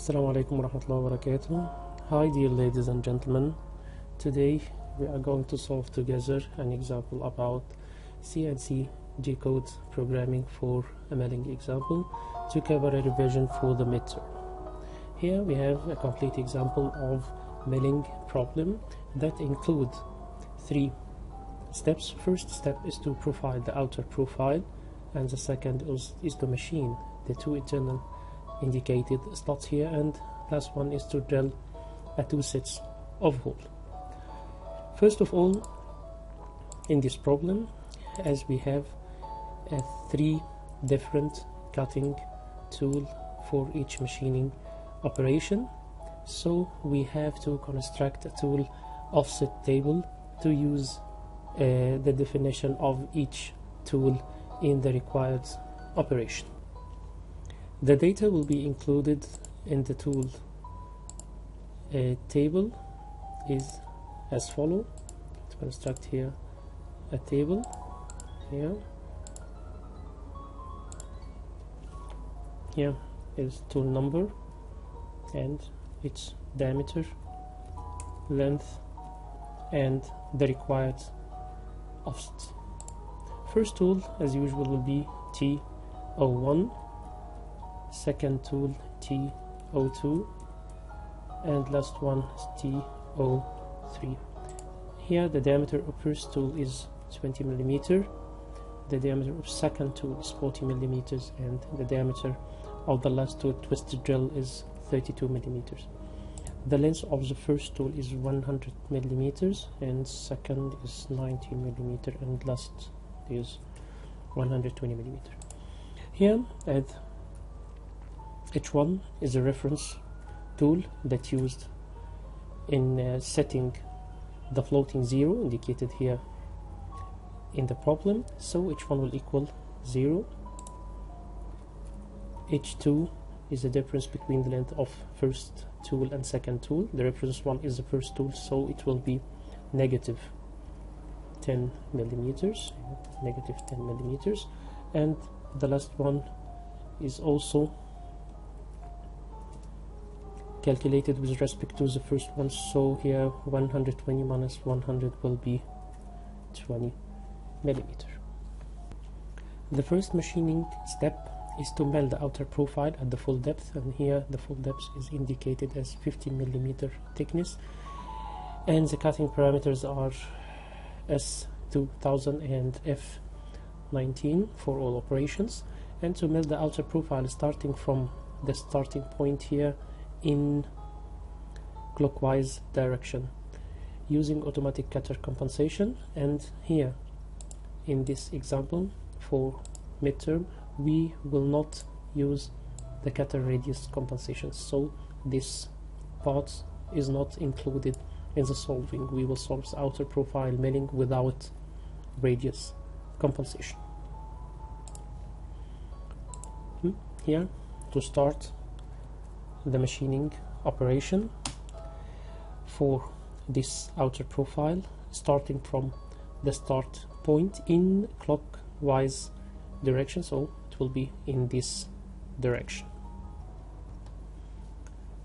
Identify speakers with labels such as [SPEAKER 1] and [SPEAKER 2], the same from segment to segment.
[SPEAKER 1] Assalamu alaikum warahmatullahi wabarakatuh. Hi dear ladies and gentlemen. Today we are going to solve together an example about CNC G-code programming for a milling example to cover a revision for the midterm. Here we have a complete example of milling problem that include 3 steps. First step is to profile the outer profile, and the second is to machine the 2 internal indicated slots here, and last one is to drill 2 sets of hole. First of all, in this problem, as we have 3 different cutting tool for each machining operation, so we have to construct a tool offset table to use the definition of each tool in the required operation. The data will be included in the tool table is as follow. Let's construct here a table here. Here is tool number and its diameter, length, and the required offset. First tool as usual will be T01, second tool T02, and last one is T03. Here the diameter of first tool is 20 mm, the diameter of second tool is 40 mm, and the diameter of the last tool twisted drill is 32 mm. The length of the first tool is 100 mm, and second is 90 mm, and last is 120 mm. Here at H1 is a reference tool that used in setting the floating 0 indicated here in the problem, so H1 will equal 0. H2 is the difference between the length of first tool and second tool. The reference one is the first tool, so it will be negative 10 millimeters, negative 10 millimeters, and the last one is also calculated with respect to the first one, so here 120 minus 100 will be 20 millimeter. The first machining step is to mill the outer profile at the full depth, and here the full depth is indicated as 15 millimeter thickness, and the cutting parameters are S2000 and F19 for all operations. And to mill the outer profile starting from the starting point here in clockwise direction using automatic cutter compensation, and here in this example for midterm we will not use the cutter radius compensation, so this part is not included in the solving. We will solve the outer profile milling without radius compensation. Here to start the machining operation for this outer profile, starting from the start point in clockwise direction, so it will be in this direction.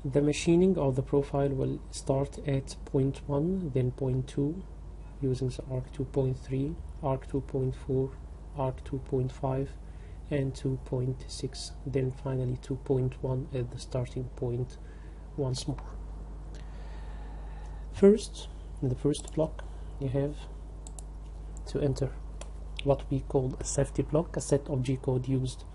[SPEAKER 1] The machining of the profile will start at point 1, then point 2 using the arc 2.3, arc 2.4, arc 2.5, and 2.6, then finally 2.1 at the starting point once more. First, in the first block, you have to enter what we call a safety block, a set of G-code used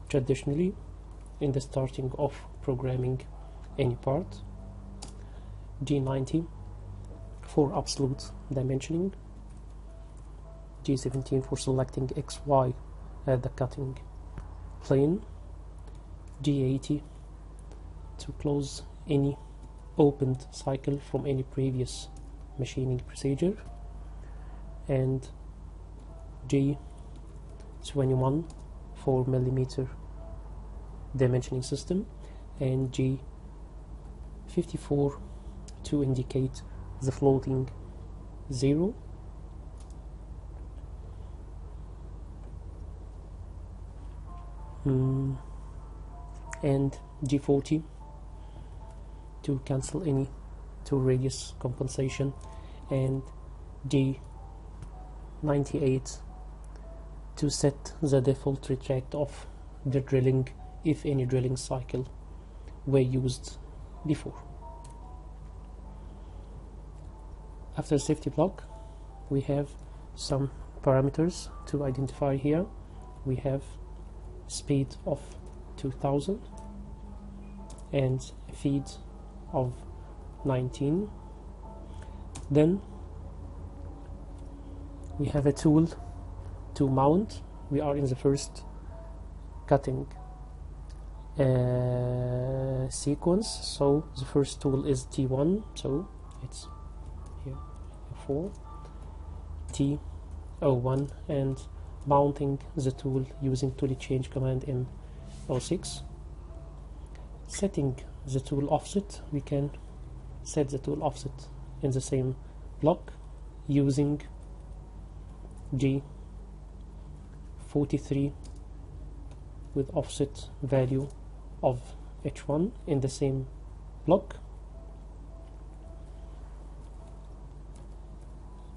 [SPEAKER 1] traditionally in the starting of programming any part. G90 for absolute dimensioning, G17 for selecting XY at the cutting plane, G80 to close any opened cycle from any previous machining procedure, and G21 for millimeter dimensioning system, and G54 to indicate the floating 0, and G40 to cancel any to radius compensation, and D98 to set the default retract of the drilling if any drilling cycle were used before. After safety block, we have some parameters to identify here. We have speed of 2000 and feed of 19. Then we have a tool to mount. We are in the first cutting sequence, so the first tool is T1, so it's here 4 T01, and mounting the tool using tool change command M06. Setting the tool offset, we can set the tool offset in the same block using G43 with offset value of H1 in the same block.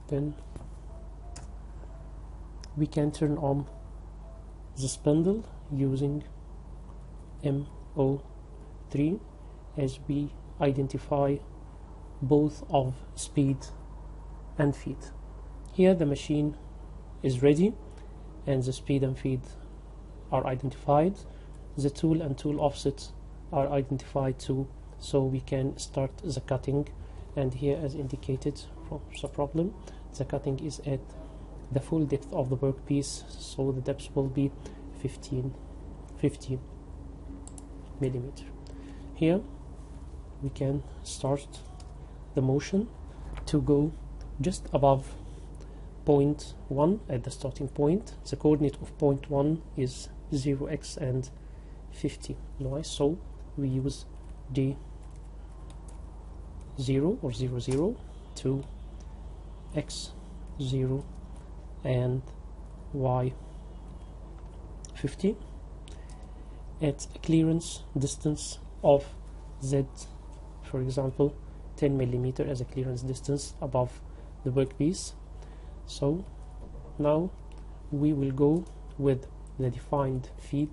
[SPEAKER 1] Then we can turn on the spindle using M03 as we identify both of speed and feed. Here the machine is ready and the speed and feed are identified. The tool and tool offsets are identified too, so we can start the cutting. And here, as indicated from the problem, the cutting is at the full depth of the workpiece, so the depth will be 15 millimeter. Here we can start the motion to go just above point 1 at the starting point. The coordinate of point 1 is 0x and 50 y, so we use D0 or 00 to x0 and y50 at a clearance distance of z, for example 10 millimeter as a clearance distance above the workpiece. So now we will go with the defined feed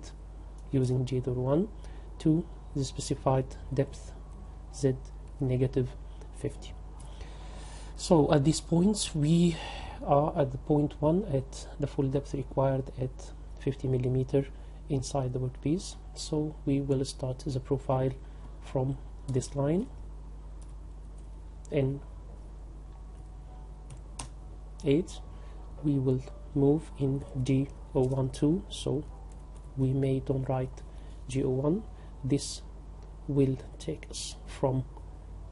[SPEAKER 1] using J01 to the specified depth z negative 50. So at these points we are at the point 1 at the full depth required at 50 millimeter inside the workpiece. So we will start the profile from this line in 8. We will move in G012, so we made on right G01. This will take us from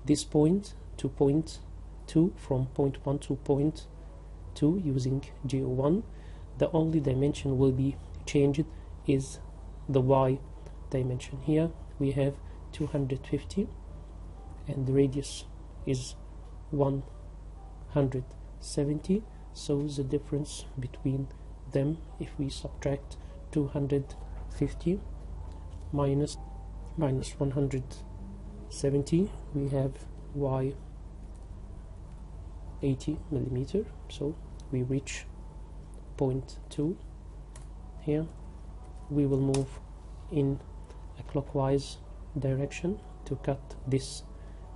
[SPEAKER 1] this point to point 2, from point 1 to point 2 using G01. The only dimension will be changed is the y dimension. Here we have 250 and the radius is 170, so the difference between them, if we subtract 250 minus 170, we have y 80 millimeter, so we reach point 2. Here we will move in a clockwise direction to cut this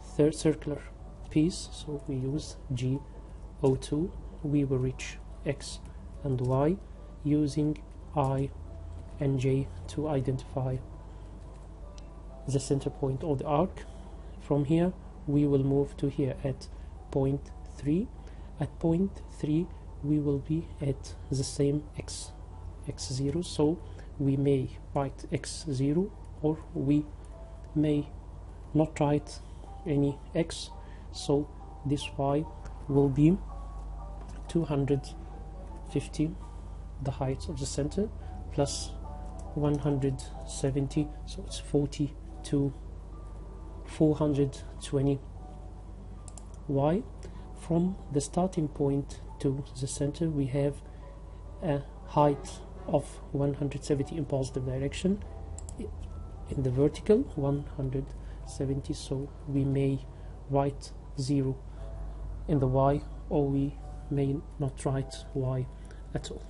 [SPEAKER 1] third circular piece, so we use G02. We will reach x and y using I and j to identify the center point of the arc. From here we will move to here at point 3. At point 3 we will be at the same x0, so we may write x0 or we may not write any x, so this y will be 250, the height of the center, plus 170, so it's 40 to 420 y. From the starting point to the center we have a height of 170 in positive direction, in the vertical 170 70, so we may write 0 in the y, or we may not write y at all.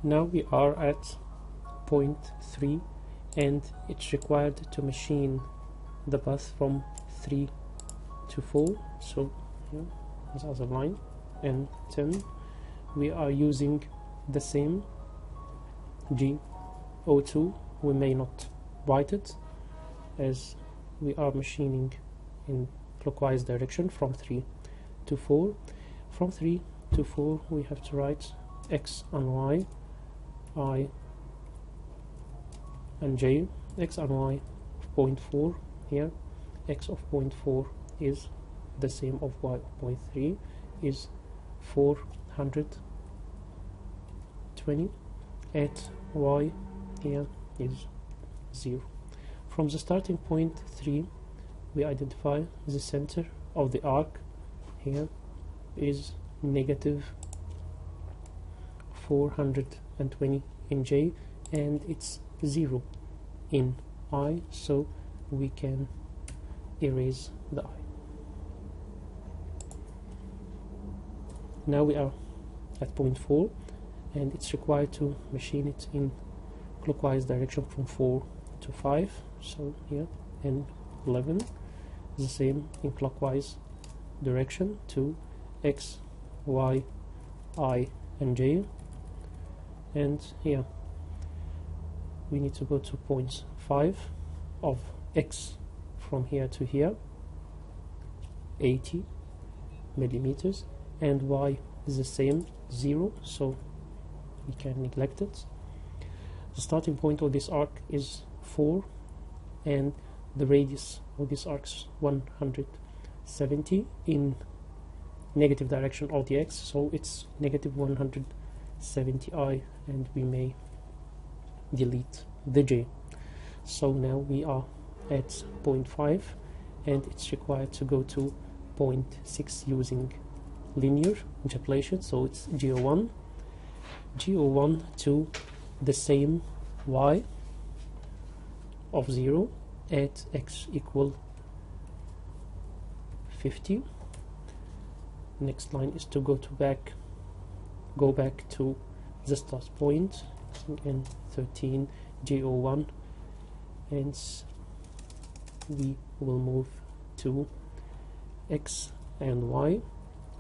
[SPEAKER 1] Now we are at point 3, and it's required to machine the path from 3 to 4. So yeah, this other line, and 10 we are using the same G02. We may not write it, as we are machining in clockwise direction from 3 to 4. From 3 to 4 we have to write x and y, I and j. X and y of 0.4 here, x of 0.4 is the same of y of 0.3, is 420, at y here is 0. From the starting point 3 we identify the center of the arc here is negative 420 in j, and it's 0 in I, so we can erase the I. Now we are at point 4, and it's required to machine it in clockwise direction from 4 to 5, so here, and 11 the same in clockwise direction to x, y, I and j, and here we need to go to point 5 of x from here to here, 80 millimeters, and y is the same, 0, so we can neglect it. The starting point of this arc is 4, and the radius of this arc is 170 in negative direction of the x, so it's negative 170i, and we may delete the j. So now we are at point 5, and it's required to go to point 6 using linear interpolation, so it's G01 to the same y of 0 at x equal 50. Next line is to go back to the start point, and 13 G01, and we will move to x and y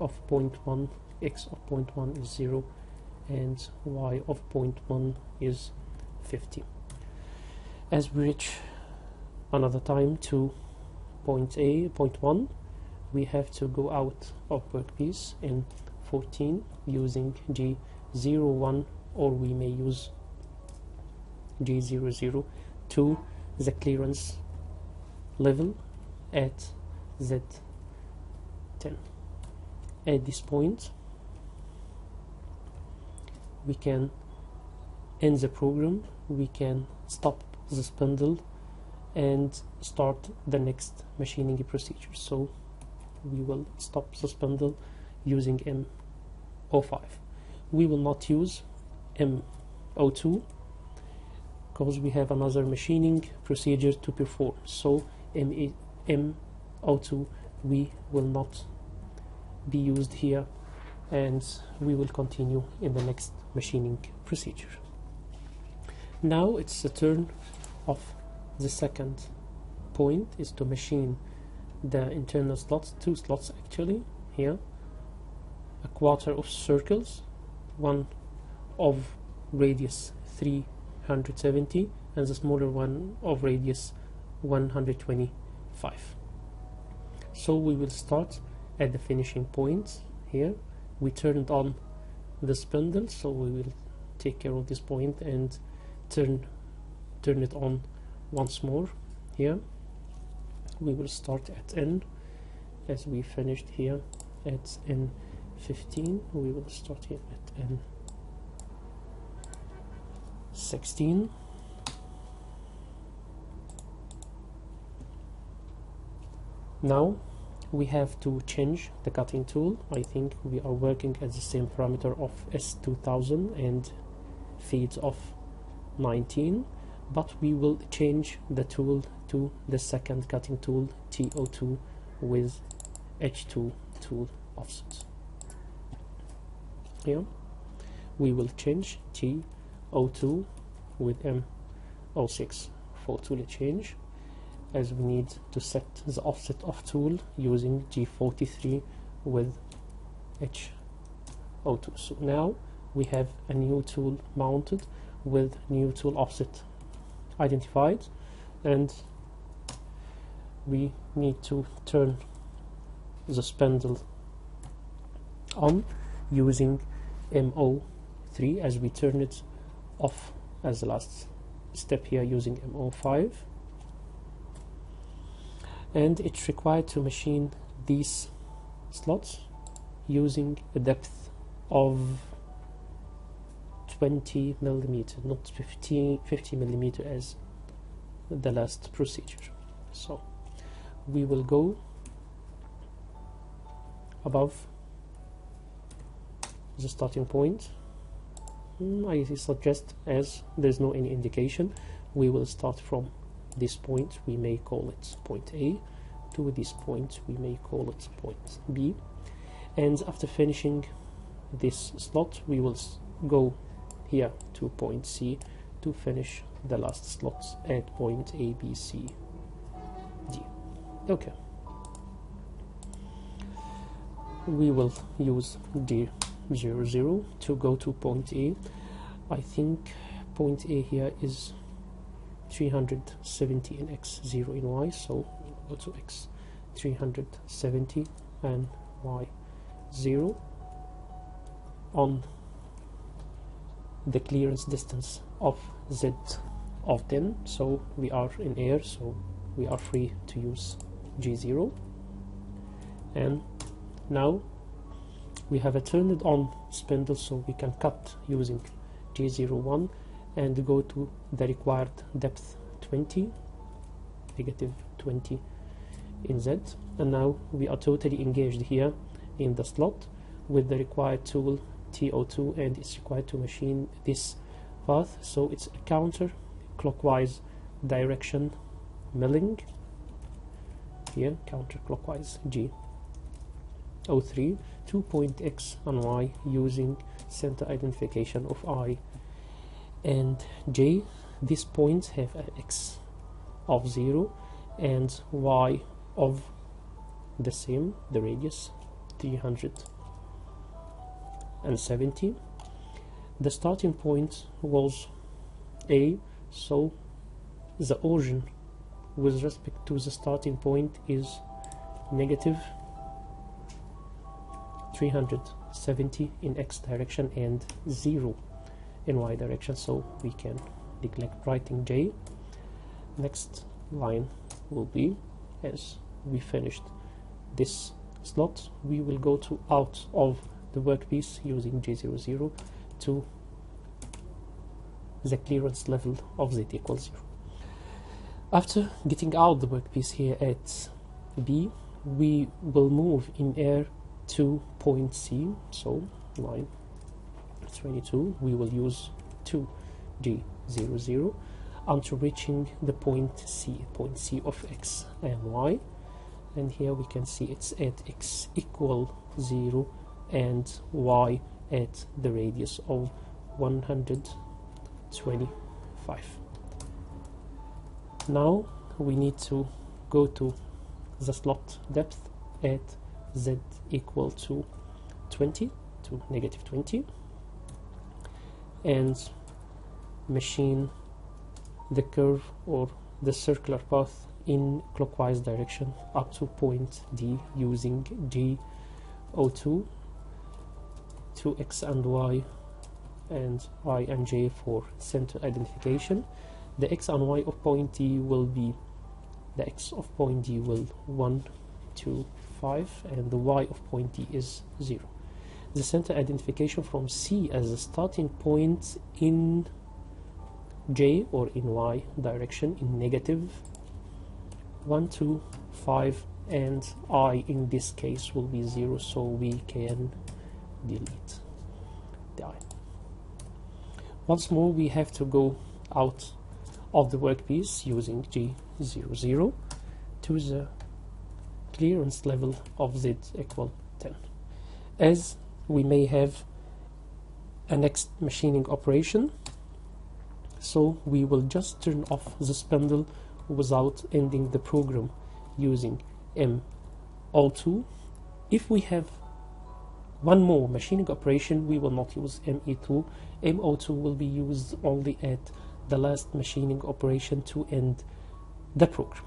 [SPEAKER 1] of 0.1. X of 0.1 is 0, and y of 0.1 is 50. As we reach another time to point 1, we have to go out of workpiece in 14 using G01, or we may use G00 to the clearance level at Z10. At this point we can end the program, we can stop the spindle and start the next machining procedure. So we will stop the spindle using M05. We will not use M02 because we have another machining procedure to perform. So M02 we will not be used here, and we will continue in the next machining procedure. Now it's the turn of the second point, is to machine the internal slots, 2 slots actually, here, a quarter of circles, one of radius 370 and the smaller one of radius 125. So we will start at the finishing point here. We turned on the spindle, so we will take care of this point and turn it on once more. Here we will start at N, as we finished here at N15. We will start here at N16. Now we have to change the cutting tool. I think we are working at the same parameter of S2000 and feeds of 19. but we will change the tool to the second cutting tool, TO2, with H2 tool offset. Here we will change TO2 with M06 for tool change, as we need to set the offset of tool using G43 with H02. So now we have a new tool mounted with new tool offset identified, and we need to turn the spindle on using MO3, as we turn it off as the last step here using MO5, and it's required to machine these slots using a depth of 20 millimeter, not 50 millimeter as the last procedure. So we will go above the starting point. I suggest, as there's no any indication, we will start from this point, we may call it point A, to this point, we may call it point B, and after finishing this slot we will go here to point C to finish the last slots at point A, B, C, D. Okay, we will use D00 to go to point A. I think point A here is 370 in X, 0 in Y, so we'll go to X 370 and Y 0 on the clearance distance of Z of 10, so we are in air, so we are free to use G0. And now we have a turned on spindle, so we can cut using G01 and go to the required depth 20, negative 20 in Z, and now we are totally engaged here in the slot with the required tool TO2, and it's required to machine this path, so it's a counter clockwise direction milling here, counterclockwise G03 to point X and Y using center identification of I and J. These points have an X of 0 and Y of the same, the radius 370. The starting point was A, so the origin with respect to the starting point is negative 370 in X direction and 0 in Y direction, so we can neglect writing J. Next line will be, as we finished this slot, we will go to out of the workpiece using J00 to the clearance level of Z equals 0. After getting out the workpiece here at B, we will move in air to point C, so line 22 we will use 2G00 until reaching the point C of X and Y, and here we can see it's at X equal 0 and Y at the radius of 125. Now we need to go to the slot depth at Z equal to 20 to negative 20 and machine the curve or the circular path in clockwise direction up to point D using G02 to X and Y and I and J for center identification. The X and Y of point D will be, the X of point D will 1, 2, 5 and the Y of point D is 0. The center identification from C as a starting point in J or in Y direction in negative 1, 2, 5 and I in this case will be 0, so we can delete the I. Once more we have to go out of the workpiece using G00 to the clearance level of Z equal 10. As we may have a next machining operation, so we will just turn off the spindle without ending the program using M02. If we have one more machining operation, we will not use ME2. M02 will be used only at the last machining operation to end the program.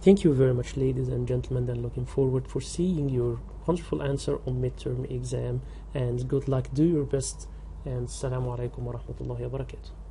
[SPEAKER 1] Thank you very much, ladies and gentlemen, and looking forward for seeing your wonderful answer on midterm exam, and good luck, do your best, and Assalamu alaikum wa rahmatullahi wa barakatuh.